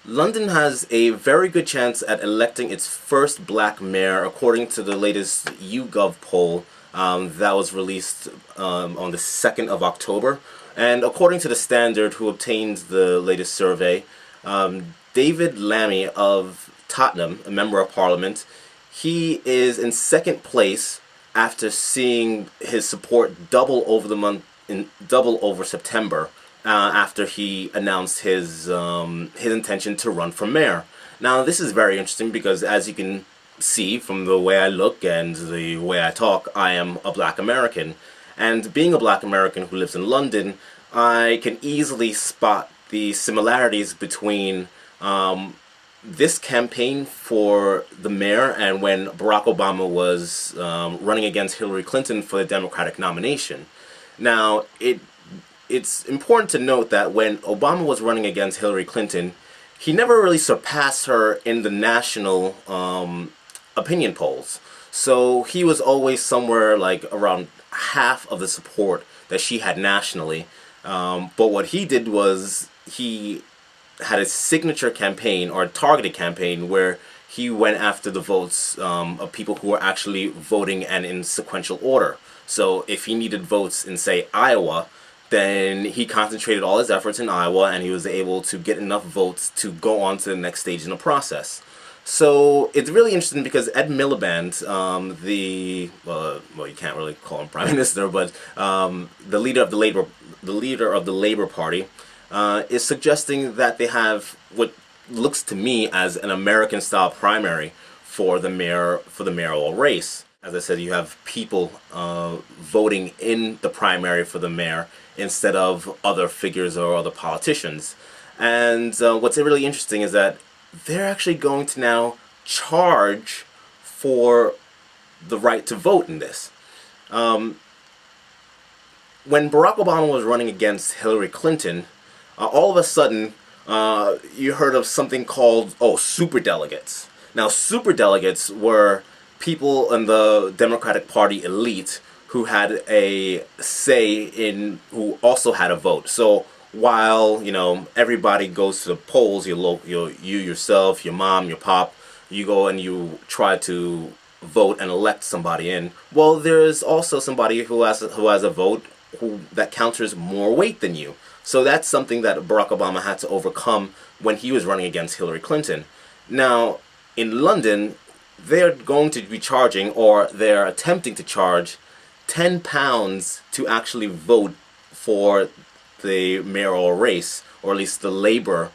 London has a very good chance at electing its first black mayor, according to the latest YouGov poll that was released on the 2nd of October. And according to the Standard, who obtained the latest survey, David Lammy of Tottenham, a member of Parliament, he is in second place after seeing his support double over September. After he announced his intention to run for mayor. Now, this is very interesting because, as you can see from the way I look and the way I talk, I am a black American. And being a black American who lives in London, I can easily spot the similarities between this campaign for the mayor and when Barack Obama was running against Hillary Clinton for the Democratic nomination. Now, it's important to note that when Obama was running against Hillary Clinton, he never really surpassed her in the national opinion polls. So he was always somewhere like around half of the support that she had nationally. But what he did was he had a signature campaign or a targeted campaign where he went after the votes of people who were actually voting and in sequential order. So if he needed votes in, say, Iowa, then he concentrated all his efforts in Iowa and he was able to get enough votes to go on to the next stage in the process. So it's really interesting because Ed Miliband, well, you can't really call him prime minister, but the leader of the Labour Party, is suggesting that they have what looks to me as an American-style primary for the mayoral race. As I said, you have people voting in the primary for the mayor instead of other figures or other politicians. And what's really interesting is that they're actually going to now charge for the right to vote in this. When Barack Obama was running against Hillary Clinton, all of a sudden you heard of something called, superdelegates. Now, superdelegates were people in the Democratic Party elite who had a say in, who also had a vote. So while, everybody goes to the polls, you yourself, your mom, your pop, you go and you try to vote and elect somebody in. Well, there's also somebody who has a vote that counters more weight than you. So that's something that Barack Obama had to overcome when he was running against Hillary Clinton. Now, in London, they're going to be charging, or they're attempting to charge, £10 to actually vote for the mayoral race, or at least the Labour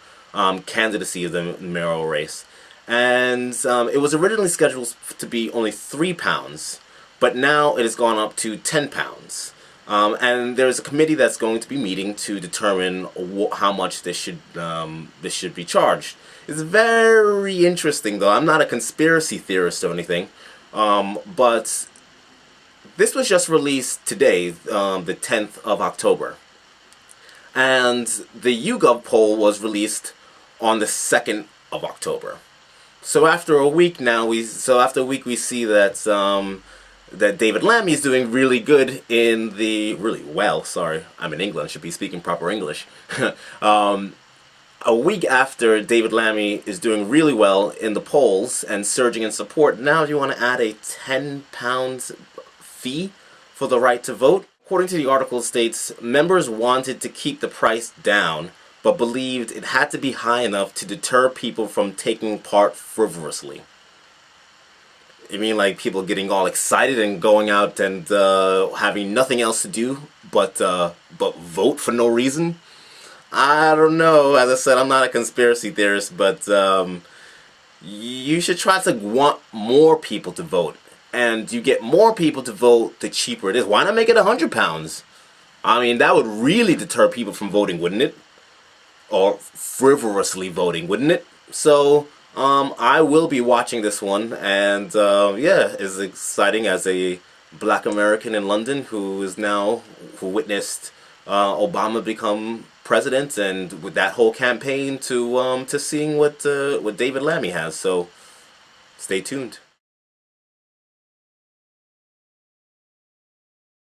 candidacy of the mayoral race. And it was originally scheduled to be only £3, but now it has gone up to £10. And there's a committee that's going to be meeting to determine how much this should be charged. It's very interesting, though. I'm not a conspiracy theorist or anything, but this was just released today, the 10th of October. And the YouGov poll was released on the 2nd of October. So after a week now, we see that that David Lammy is doing really good in the I'm in England, I should be speaking proper English. A week after David Lammy is doing really well in the polls and surging in support, now you want to add a £10 fee for the right to vote? According to the article, it states, members wanted to keep the price down, but believed it had to be high enough to deter people from taking part frivolously. You mean like people getting all excited and going out and having nothing else to do but vote for no reason? I don't know. As I said, I'm not a conspiracy theorist, but you should try to want more people to vote. And you get more people to vote, the cheaper it is. Why not make it £100? I mean, that would really deter people from voting, wouldn't it? Or frivolously voting, wouldn't it? So, I will be watching this one, and yeah, it's exciting as a black American in London who witnessed Obama become president, and with that whole campaign to seeing what David Lammy has. So, stay tuned.